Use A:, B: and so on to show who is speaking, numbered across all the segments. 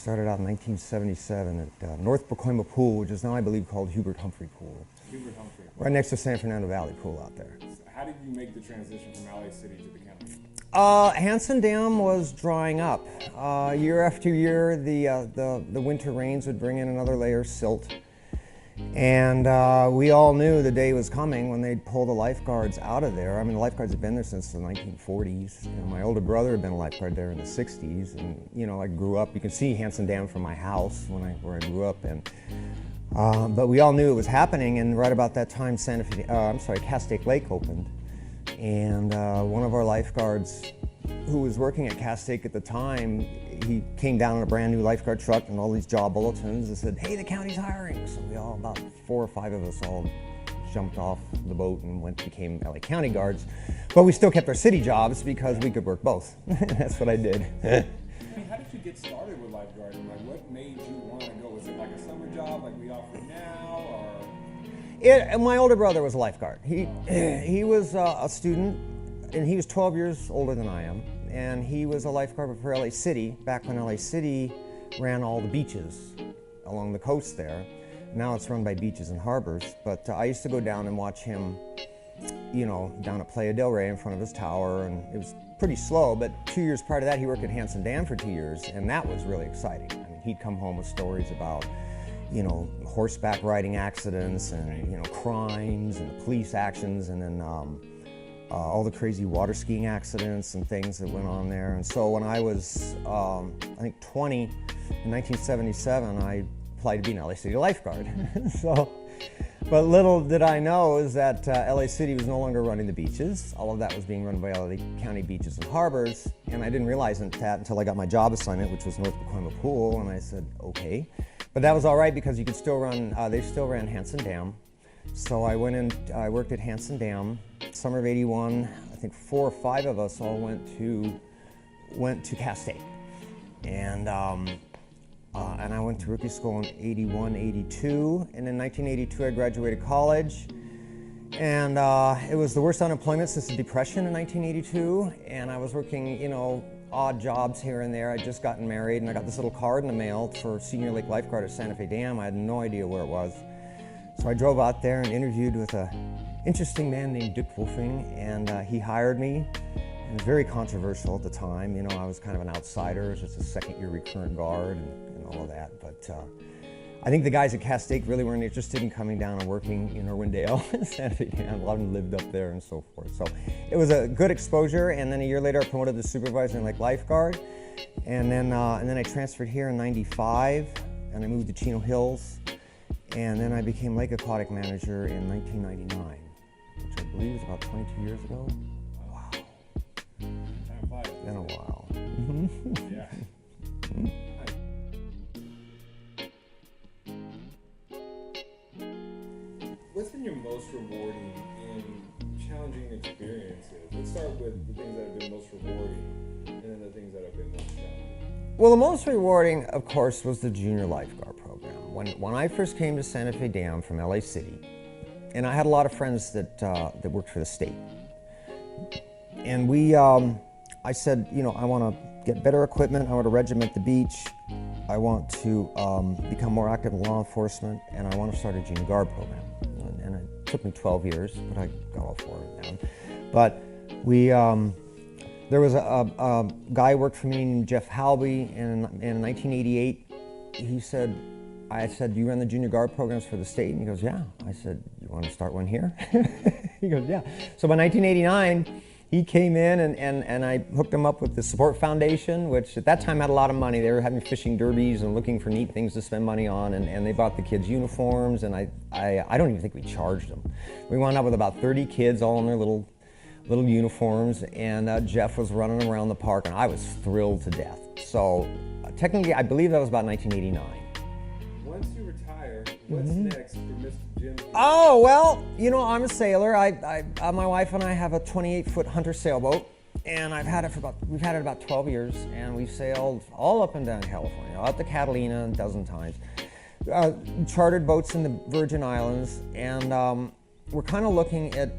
A: started out in 1977 at North Pacoima Pool, which is now, I believe, called Hubert Humphrey Pool.
B: Hubert Humphrey.
A: Right next to San Fernando Valley Pool out there.
B: So how did you make the transition from LA City to the county?
A: Hanson Dam was drying up. Year after year, the winter rains would bring in another layer of silt. And we all knew the day was coming when they'd pull the lifeguards out of there. I mean, the lifeguards had been there since the 1940s. And my older brother had been a lifeguard there in the 60s. And, you know, I grew up, you can see Hanson Dam from my house where I grew up. And but we all knew it was happening. And right about that time, Castaic Lake opened. And one of our lifeguards who was working at Castaic at the time, he came down in a brand new lifeguard truck and all these job bulletins and said, "Hey, the county's hiring." So we all, about 4 or 5 of us, all jumped off the boat and became LA County guards. But we still kept our city jobs because we could work both. That's what I did.
B: How did you get started with lifeguarding? Like, what made you want to go? Was it like a summer job like we offer now, or?
A: My older brother was a lifeguard. He was a student, and he was 12 years older than I am. And he was a lifeguard for LA City, back when LA City ran all the beaches along the coast there. Now it's run by Beaches and Harbors, but I used to go down and watch him, you know, down at Playa del Rey in front of his tower, and it was pretty slow, but 2 years prior to that, he worked at Hanson Dam for 2 years, and that was really exciting. I mean, he'd come home with stories about, you know, horseback riding accidents and, you know, crimes and police actions, and then all the crazy water skiing accidents and things that went on there. And so when I was, I think 20, in 1977, I applied to be an LA City lifeguard. But little did I know is that LA City was no longer running the beaches. All of that was being run by LA County Beaches and Harbors, and I didn't realize that until I got my job assignment, which was North Pacoima Pool, and I said, okay. But that was all right because you could still run, they still ran Hanson Dam. So I went in, I worked at Hanson Dam, summer of '81. I think 4 or 5 of us all went to Castaic. And I went to rookie school in '81, '82. And in 1982, I graduated college. And it was the worst unemployment since the Depression in 1982. And I was working, you know, odd jobs here and there. I'd just gotten married, and I got this little card in the mail for Senior Lake Lifeguard at Santa Fe Dam. I had no idea where it was. So I drove out there and interviewed with an interesting man named Dick Wolfing, and he hired me. It was very controversial at the time. You know, I was kind of an outsider. I was just a second-year recurrent guard and all of that. But I think the guys at Castaic really weren't interested in coming down and working in Irwindale and Santa Fe Dam. A lot of them lived up there and so forth. So it was a good exposure. And then a year later, I promoted to supervisor and like lifeguard. And then I transferred here in '95, and I moved to Chino Hills. And then I became lake aquatic manager in 1999, which I believe is about 22 years ago. Wow. It's been a while.
B: Yeah. What's been your most rewarding and challenging experiences? Let's start with the things that have been most rewarding, and then the things that have been most challenging.
A: Well, the most rewarding, of course, was the junior lifeguard program. When I first came to Santa Fe Dam from LA City, and I had a lot of friends that worked for the state, and I said, you know, I want to get better equipment, I want to regiment the beach, I want to become more active in law enforcement, and I want to start a junior guard program. And it took me 12 years, but I got all 4 of them down. But there was a guy who worked for me named Jeff Halby, and in 1988, I said, "Do you run the junior guard programs for the state?" And he goes, "Yeah." I said, "You want to start one here?" He goes, "Yeah." So by 1989, he came in and I hooked him up with the Support Foundation, which at that time had a lot of money. They were having fishing derbies and looking for neat things to spend money on, and they bought the kids uniforms, and I don't even think we charged them. We wound up with about 30 kids all in their little uniforms, and Jeff was running around the park, and I was thrilled to death. So technically, I believe that was about 1989.
B: Once you retire, what's next for Mr. Jim?
A: Oh, well, you know, I'm a sailor. My wife and I have a 28-foot Hunter sailboat, and we've had it about 12 years, and we've sailed all up and down California, out to Catalina a dozen times, chartered boats in the Virgin Islands, and we're kind of looking at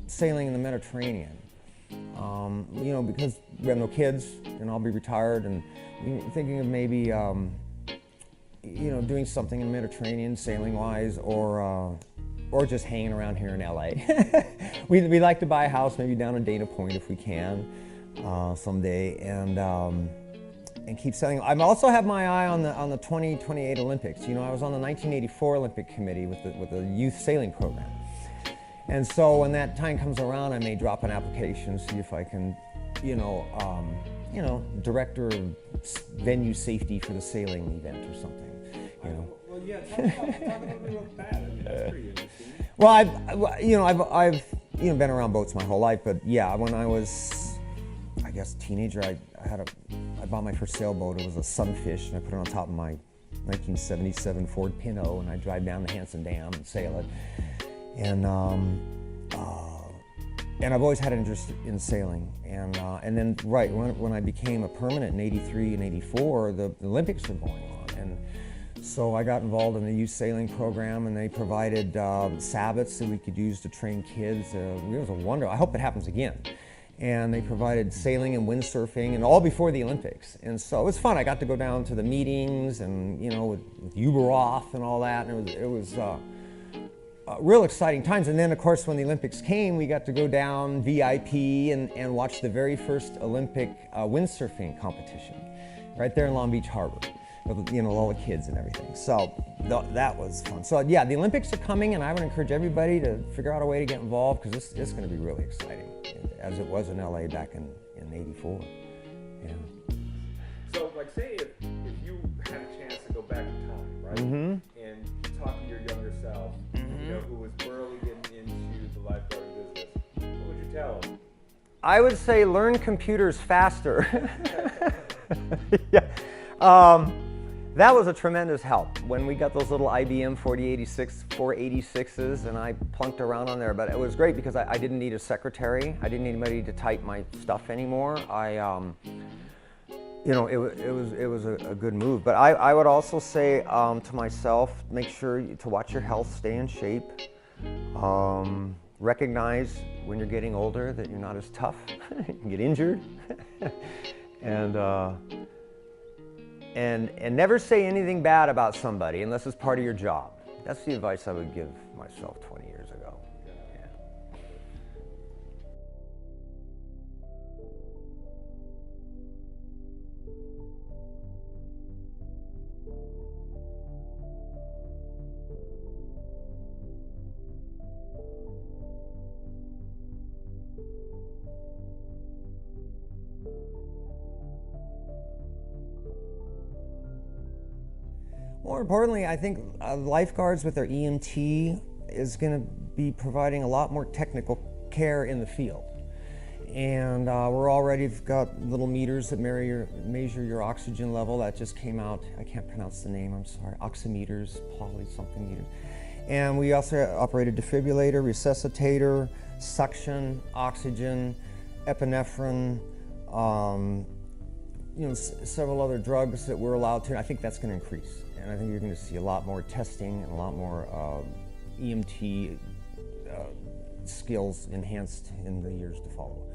A: sailing in the Mediterranean. You know, because we have no kids, and I'll be retired, and we're thinking of maybe doing something in the Mediterranean, sailing-wise, or just hanging around here in LA. we like to buy a house maybe down in Dana Point if we can someday, and keep sailing. I also have my eye on the 2028 Olympics. I was on the 1984 Olympic Committee with the youth sailing program. And so when that time comes around, I may drop an application, see if I can, director of venue safety for the sailing event or something.
B: Well, yeah, talk a little bit about that. I mean, that's pretty interesting.
A: Well, I've been around boats my whole life, but yeah, when I was, I guess, teenager, I bought my first sailboat. It was a Sunfish, and I put it on top of my 1977 Ford Pinto, and I drive down the Hanson Dam and sail it. And I've always had an interest in sailing. And then right when I became a permanent in '83 and '84, the Olympics were going on, and so I got involved in the youth sailing program, and they provided Sabbats that we could use to train kids. It was a wonder. I hope it happens again. And they provided sailing and windsurfing, and all before the Olympics. And so it was fun. I got to go down to the meetings, and with Uberoth and all that, and it was real exciting times. And then, of course, when the Olympics came, we got to go down VIP and watch the very first Olympic windsurfing competition right there in Long Beach Harbor, with all the kids and everything. So that was fun. So yeah, the Olympics are coming, and I would encourage everybody to figure out a way to get involved, because this is going to be really exciting, as it was in LA back in '84. Yeah.
B: So, like, say if you had a chance to go back in time, right, and talk to your younger self, who was barely getting into the lifeguard business, what would you tell them?
A: I would say learn computers faster. Yeah. That was a tremendous help when we got those little IBM 486s, and I plunked around on there. But it was great because I didn't need a secretary. I didn't need anybody to type my stuff anymore. It was a good move. But I would also say to myself, make sure to watch your health, stay in shape. Recognize when you're getting older that you're not as tough. You can get injured. And never say anything bad about somebody unless it's part of your job. That's the advice I would give myself 20 years ago. Yeah. More importantly, I think lifeguards with their EMT is going to be providing a lot more technical care in the field. And we're already got little meters that measure your oxygen level. That just came out. I can't pronounce the name, I'm sorry. Oximeters, poly something meter. And we also operate a defibrillator, resuscitator, suction, oxygen, epinephrine, several other drugs that we're allowed to. I think that's going to increase. And I think you're going to see a lot more testing and a lot more EMT skills enhanced in the years to follow.